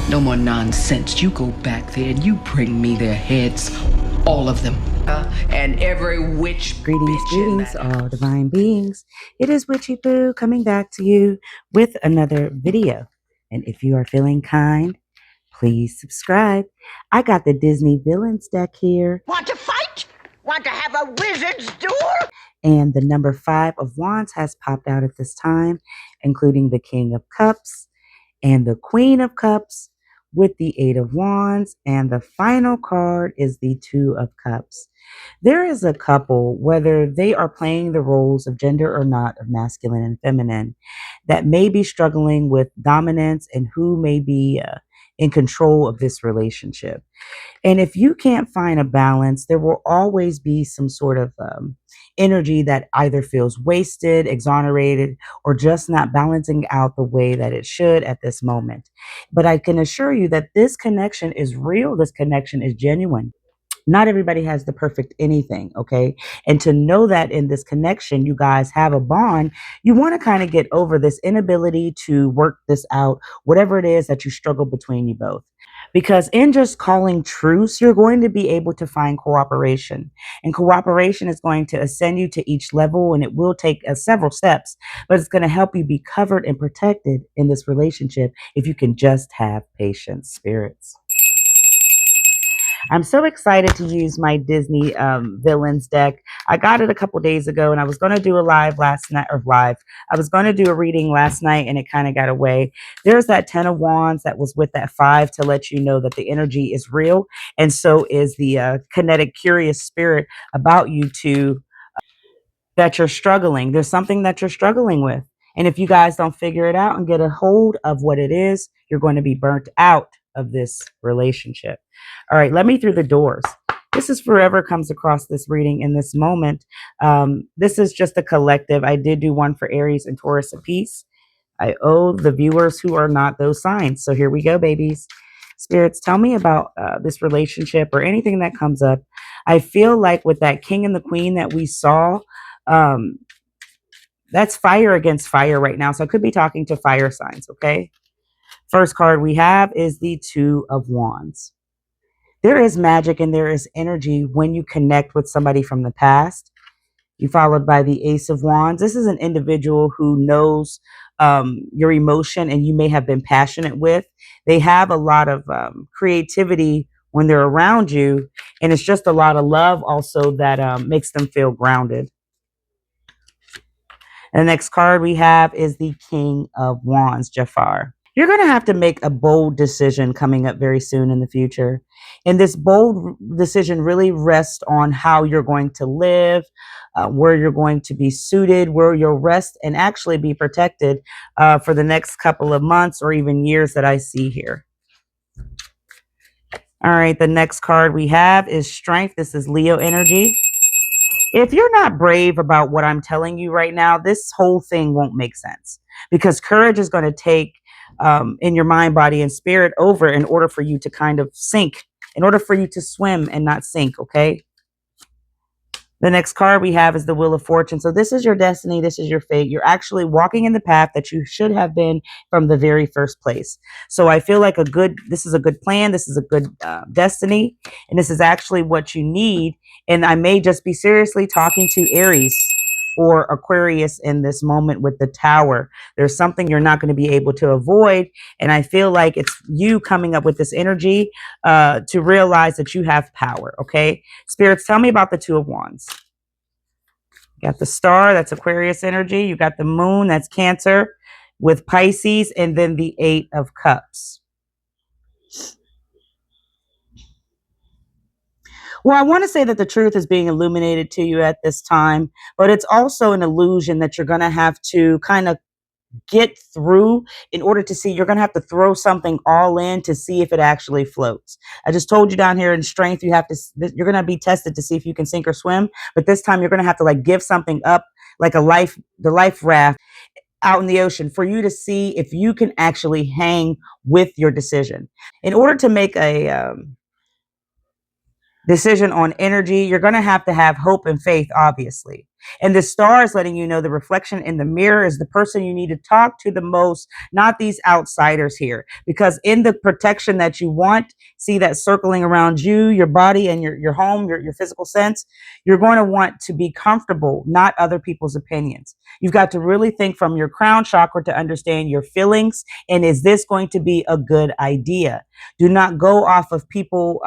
No more nonsense. You go back there and you bring me their heads. All of them. And every witch Greetings, bitch in greetings, that. all divine beings. It is Witchy Boo coming back to you with another video. And if you are feeling kind, please subscribe. I got the Disney Villains deck here. Want to fight? Want to have a wizard's duel? And the number 5 of Wands has popped out at this time, including the King of Cups and the Queen of Cups with the 8 of Wands. And the final card is the 2 of Cups. There is a couple, whether they are playing the roles of gender or not, of masculine and feminine, that may be struggling with dominance and who may be in control of this relationship. And if you can't find a balance, there will always be some sort of energy that either feels wasted, exonerated, or just not balancing out the way that it should at this moment. But I can assure you that this connection is real, this connection is genuine. Not everybody has the perfect anything, okay? And to know that in this connection, you guys have a bond, you want to kind of get over this inability to work this out, whatever it is that you struggle between you both. Because in just calling truce, you're going to be able to find cooperation. And cooperation is going to ascend you to each level, and it will take several steps, but it's going to help you be covered and protected in this relationship if you can just have patience, spirits. I'm so excited to use my Disney villains deck. I got it a couple days ago, and I was going to do a live last night, or live. I was going to do a reading last night, and it kind of got away. There's that 10 of Wands that was with that 5 to let you know that the energy is real, and so is the kinetic, curious spirit about you to that you're struggling. There's something that you're struggling with. And if you guys don't figure it out and get a hold of what it is, you're going to be burnt out of this relationship. All right, let me through the doors. This is forever comes across this reading in this moment. This is just a collective. I did do one for Aries and Taurus apiece. I owe the viewers who are not those signs. So here we go, babies. Spirits, tell me about this relationship or anything that comes up. I feel like with that king and the queen that we saw, um, that's fire against fire right now. So I could be talking to fire signs, okay? First card we have is the 2 of Wands. There is magic and there is energy when you connect with somebody from the past. You followed by the Ace of Wands. This is an individual who knows your emotion and you may have been passionate with. They have a lot of creativity when they're around you, and it's just a lot of love also that makes them feel grounded. And the next card we have is the King of Wands, Jafar. You're going to have to make a bold decision coming up very soon in the future. And this bold decision really rests on how you're going to live, where you're going to be suited, where you'll rest and actually be protected for the next couple of months or even years that I see here. All right, the next card we have is Strength. This is Leo energy. If you're not brave about what I'm telling you right now, this whole thing won't make sense, because courage is going to take in your mind, body, and spirit over in order for you to kind of sink, in order for you to swim and not sink, okay? The next card we have is the Wheel of Fortune. So this is your destiny. This is your fate. You're actually walking in the path that you should have been from the very first place. So I feel like this is a good plan. This is a good destiny. And this is actually what you need. And I may just be seriously talking to Aries or Aquarius in this moment with the Tower. There's something you're not going to be able to avoid. And I feel like it's you coming up with this energy to realize that you have power. Okay. Spirits, tell me about the 2 of Wands. You got the Star, that's Aquarius energy. You got the Moon, that's Cancer with Pisces, and then the 8 of Cups. Well, I want to say that the truth is being illuminated to you at this time, but it's also an illusion that you're going to have to kind of get through in order to see. You're going to have to throw something all in to see if it actually floats. I just told you down here in Strength, you're going to be tested to see if you can sink or swim, but this time you're going to have to like give something up, like the life raft out in the ocean, for you to see if you can actually hang with your decision. In order to make decision on energy. You're going to have hope and faith, obviously. And the star is letting you know the reflection in the mirror is the person you need to talk to the most, not these outsiders here. Because in the protection that you want, see that circling around you, your body, and your home, your physical sense, you're going to want to be comfortable, not other people's opinions. You've got to really think from your crown chakra to understand your feelings. And is this going to be a good idea? Do not go off of people,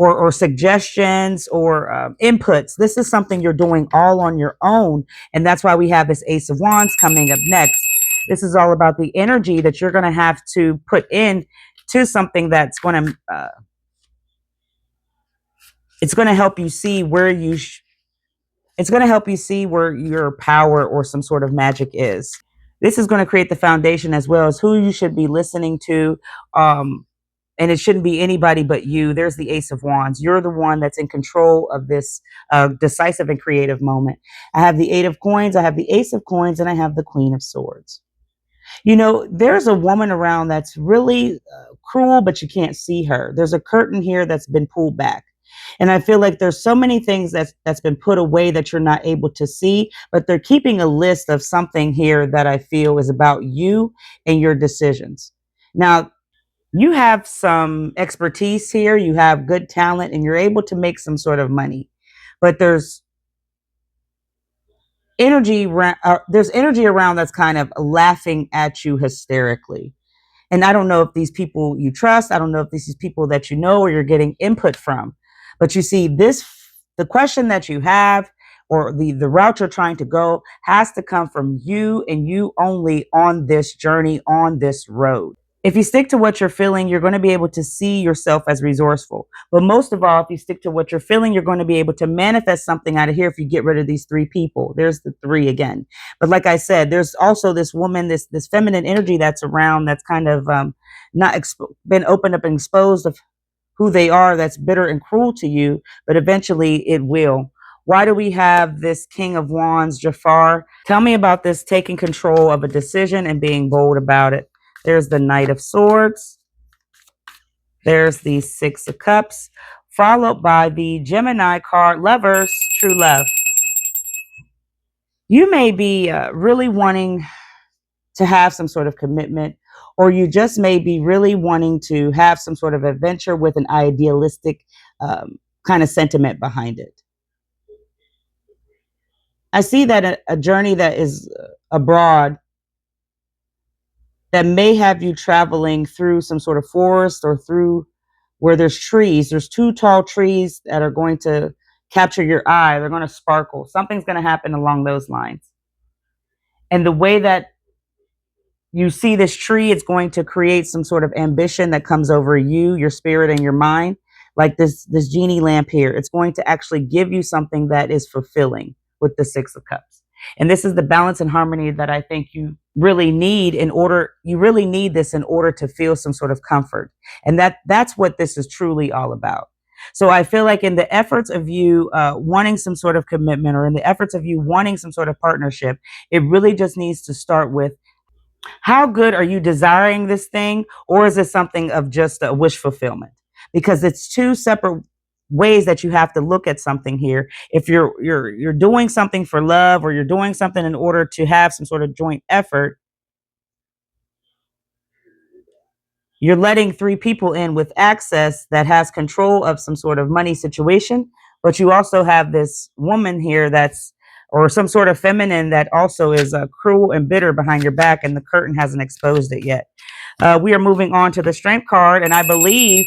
or suggestions or inputs. This is something you're doing all on your own. And that's why we have this Ace of Wands coming up next. This is all about the energy that you're going to have to put in to something that's going to, it's going to help you see where it's going to help you see where your power or some sort of magic is. This is going to create the foundation as well as who you should be listening to. And it shouldn't be anybody but you. There's the Ace of Wands. You're the one that's in control of this decisive and creative moment. I have the Eight of Coins, I have the Ace of Coins, and I have the Queen of Swords. You know, there's a woman around that's really cruel, but you can't see her. There's a curtain here that's been pulled back. And I feel like there's so many things that's been put away that you're not able to see, but they're keeping a list of something here that I feel is about you and your decisions. Now, you have some expertise here, you have good talent, and you're able to make some sort of money. But there's there's energy around that's kind of laughing at you hysterically. And I don't know if these people you trust, I don't know if these is people that you know or you're getting input from. But you see, the question that you have or the route you're trying to go has to come from you and you only on this journey, on this road. If you stick to what you're feeling, you're going to be able to see yourself as resourceful. But most of all, if you stick to what you're feeling, you're going to be able to manifest something out of here if you get rid of these three people. There's the three again. But like I said, there's also this woman, this feminine energy that's around that's kind of been opened up and exposed of who they are, that's bitter and cruel to you, but eventually it will. Why do we have this King of Wands, Jafar? Tell me about this taking control of a decision and being bold about it. There's the Knight of Swords. There's the Six of Cups, followed by the Gemini card, Lovers, True Love. You may be really wanting to have some sort of commitment, or you just may be really wanting to have some sort of adventure with an idealistic kind of sentiment behind it. I see that a journey that is abroad that may have you traveling through some sort of forest or through where there's trees. There's two tall trees that are going to capture your eye. They're going to sparkle. Something's going to happen along those lines. And the way that you see this tree, it's going to create some sort of ambition that comes over you, your spirit, and your mind. Like this genie lamp here, it's going to actually give you something that is fulfilling with the Six of Cups. And this is the balance and harmony that I think you really need this in order to feel some sort of comfort. And that's what this is truly all about. So I feel like in the efforts of you wanting some sort of commitment, or in the efforts of you wanting some sort of partnership, it really just needs to start with, how good are you desiring this thing, or is it something of just a wish fulfillment? Because it's two separate ways that you have to look at something here. If you're doing something for love, or you're doing something in order to have some sort of joint effort, you're letting three people in with access that has control of some sort of money situation. But you also have this woman here or some sort of feminine that also is cruel and bitter behind your back, and the curtain hasn't exposed it yet. We are moving on to the Strength card, and I believe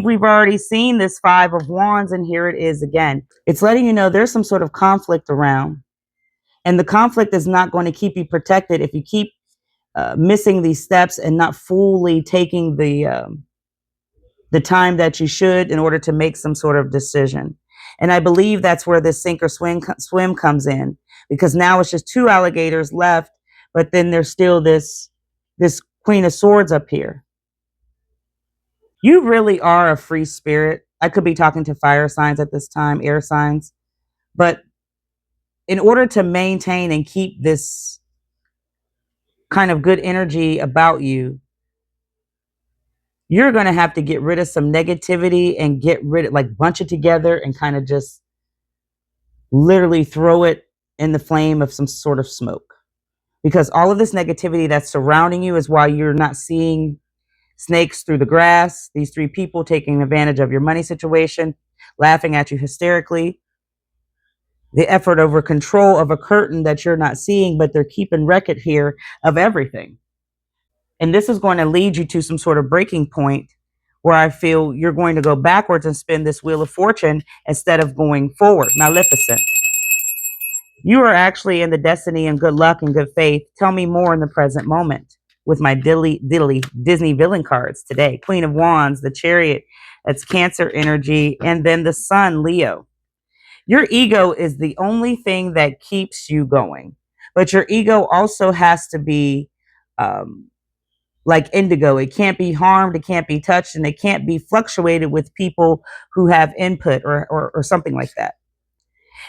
we've already seen this Five of Wands, and here it is again. It's letting you know there's some sort of conflict around, and the conflict is not going to keep you protected if you keep missing these steps and not fully taking the time that you should in order to make some sort of decision. And I believe that's where this sink or swim comes in, because now it's just two alligators left, but then there's still this Queen of Swords up here. You really are a free spirit. I could be talking to fire signs at this time, air signs, but in order to maintain and keep this kind of good energy about you, you're going to have to get rid of some negativity and get rid of, like, bunch it together and kind of just literally throw it in the flame of some sort of smoke. Because all of this negativity that's surrounding you is why you're not seeing snakes through the grass, these three people taking advantage of your money situation, laughing at you hysterically, the effort over control of a curtain that you're not seeing, but they're keeping record here of everything. And this is going to lead you to some sort of breaking point where I feel you're going to go backwards and spin this wheel of fortune instead of going forward. Maleficent. You are actually in the destiny and good luck and good faith. Tell me more in the present moment with my diddly Disney villain cards today. Queen of Wands, the Chariot, that's Cancer energy, and then the Sun, Leo. Your ego is the only thing that keeps you going. But your ego also has to be like indigo. It can't be harmed, it can't be touched, and it can't be fluctuated with people who have input or something like that.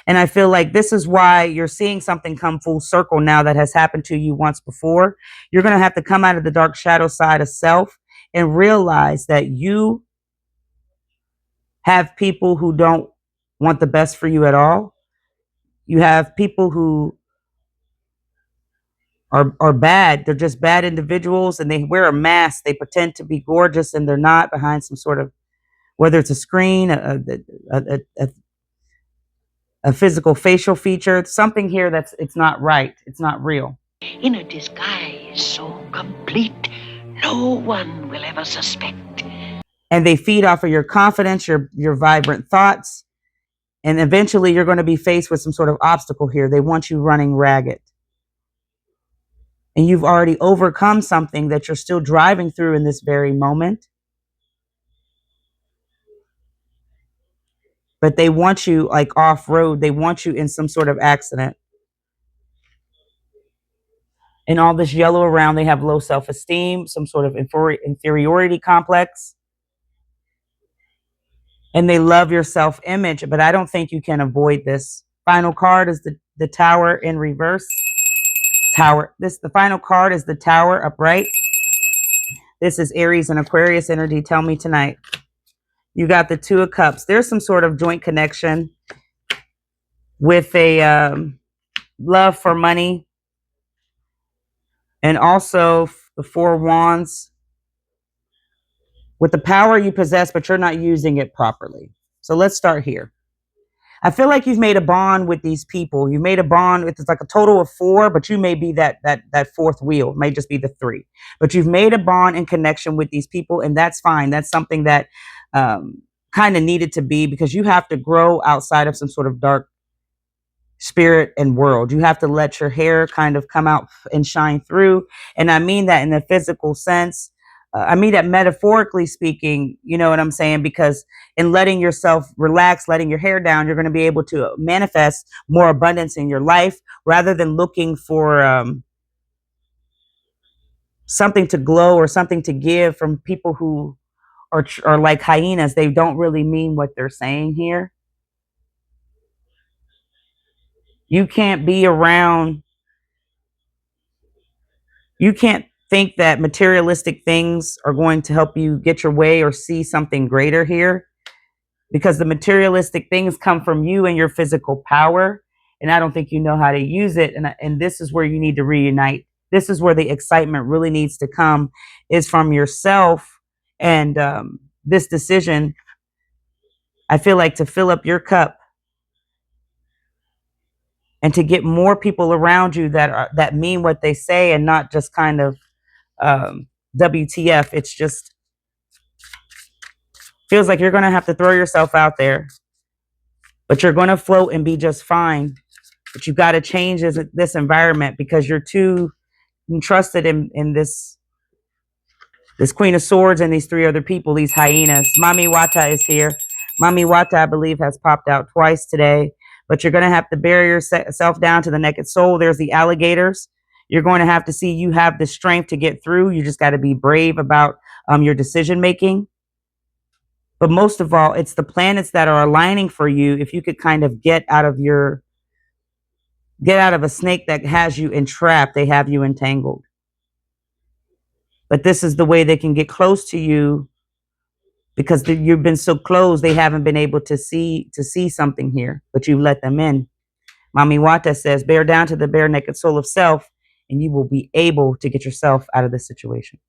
And I feel like this is why you're seeing something come full circle now that has happened to you once before. You're going to have to come out of the dark shadow side of self and realize that you have people who don't want the best for you at all. You have people who are bad. They're just bad individuals, and they wear a mask. They pretend to be gorgeous and they're not, behind some sort of, whether it's a screen, a physical facial feature, something here that's, it's not right. It's not real. In a disguise so complete, no one will ever suspect. And they feed off of your confidence, your vibrant thoughts, and eventually you're going to be faced with some sort of obstacle here. They want you running ragged. And you've already overcome something that you're still driving through in this very moment. But they want you like off road. They want you in some sort of accident. And all this yellow around, they have low self-esteem, some sort of inferiority complex. And they love your self-image, but I don't think you can avoid this. Final card is the Tower in reverse. Tower. The final card is the Tower upright. This is Aries and Aquarius energy. Tell me tonight. You got the Two of Cups. There's some sort of joint connection with a love for money, and also the Four of Wands with the power you possess, but you're not using it properly. So let's start here. I feel like you've made a bond with these people. You made a bond. It's like a total of four, but you may be that fourth wheel. It may just be the three. But you've made a bond and connection with these people, and that's fine. That's something that kind of needed to be, because you have to grow outside of some sort of dark spirit and world. You have to let your hair kind of come out and shine through. And I mean that in the physical sense. I mean that metaphorically speaking, you know what I'm saying? Because in letting yourself relax, letting your hair down, you're going to be able to manifest more abundance in your life, rather than looking for something to glow or something to give from people who are like hyenas. They don't really mean what they're saying here. You can't be around, you can't think that materialistic things are going to help you get your way or see something greater here, because the materialistic things come from you and your physical power, and I don't think you know how to use it. And this is where you need to reunite. This is where the excitement really needs to come, is from yourself. And this decision, I feel like, to fill up your cup and to get more people around you that mean what they say, and not just kind of WTF. It's just feels like you're going to have to throw yourself out there, but you're going to float and be just fine. But you've got to change this environment, because you're too trusted in this Queen of Swords and these three other people, these hyenas. Mami Water is here. Mami Water, I believe, has popped out twice today. But you're going to have to bury yourself down to the naked soul. There's the alligators. You're going to have to see you have the strength to get through. You just got to be brave about your decision making. But most of all, it's the planets that are aligning for you. If you could kind of get out of a snake that has you entrapped, they have you entangled. But this is the way they can get close to you, because you've been so close, they haven't been able to see something here, but you let them in. Mami Water says, bear down to the bare naked soul of self, and you will be able to get yourself out of this situation.